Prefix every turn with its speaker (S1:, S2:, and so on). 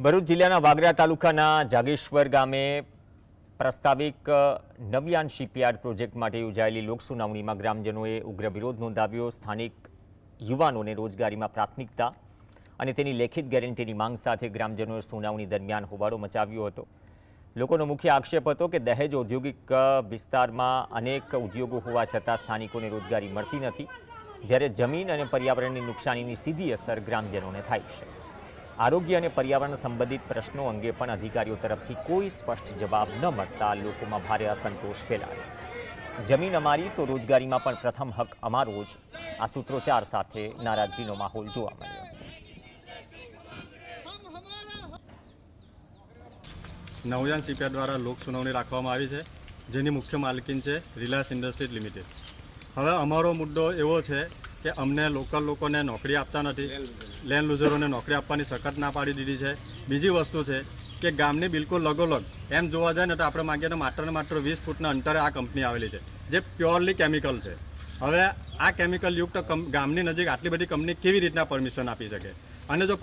S1: ભરૂચ જિલ્લાના વાગરા તાલુકાના જાગેશ્વર ગામે પ્રસ્તાવિક નવ્યાન શિપયાર્ડ પ્રોજેક્ટ માટે યોજાયેલી લોકસુનાવણીમાં ગ્રામજનોએ ઉગ્ર વિરોધ નોંધાવ્યો। સ્થાનિક યુવાનોને રોજગારીમાં પ્રાથમિકતા અને તેની લેખિત ગેરંટીની માંગ સાથે ગ્રામજનોએ સુનાવણી દરમિયાન હોબાળો મચાવ્યો હતો। લોકોનો મુખ્ય આક્ષેપ હતો કે દહેજ ઔદ્યોગિક વિસ્તારમાં અનેક ઉદ્યોગો હોવા છતાં સ્થાનિકોને રોજગારી મળતી નથી, જ્યારે જમીન અને પર્યાવરણની નુકસાનીની સીધી અસર ગ્રામજનોને થાય છે। આરોગ્ય અને પર્યાવરણ સંબંધિત પ્રશ્નો અંગે પણ અધિકારીઓ તરફથી કોઈ સ્પષ્ટ જવાબ ન મળતા લોકોમાં ભારે અસંતોષ ફેલાયો। જમીન અમારી તો રોજગારીમાં પણ પ્રથમ હક અમારો જ, આ સૂત્રોચ્ચાર સાથે નારાજગીનો માહોલ જોવા મળ્યો।
S2: નવ્યાન શિપયાર્ડ દ્વારા લોક સુનાવણી રાખવામાં આવી છે, જેની મુખ્ય માલકીન છે રિલાયન્સ ઇન્ડસ્ટ્રીઝ લિમિટેડ। હવે અમારો મુદ્દો એવો છે કે અમને લોકલ લોકોને નોકરી આપતા નથી, લેન્ડ લૂઝરોને નોકરી આપવાની સખત ના પાડી દીધી છે। બીજી વસ્તુ છે કે ગામની બિલકુલ લગોલગ એમ જોવા જાય ને તો આપણે માગીએ તો માત્ર ને માત્ર 20 ફૂટના અંતરે આ કંપની આવેલી છે, જે પ્યોરલી કેમિકલ છે। હવે આ કેમિકલ યુક્ત ગામની નજીક આટલી બધી કંપની કેવી રીતના પરમિશન આપી શકે? અને જો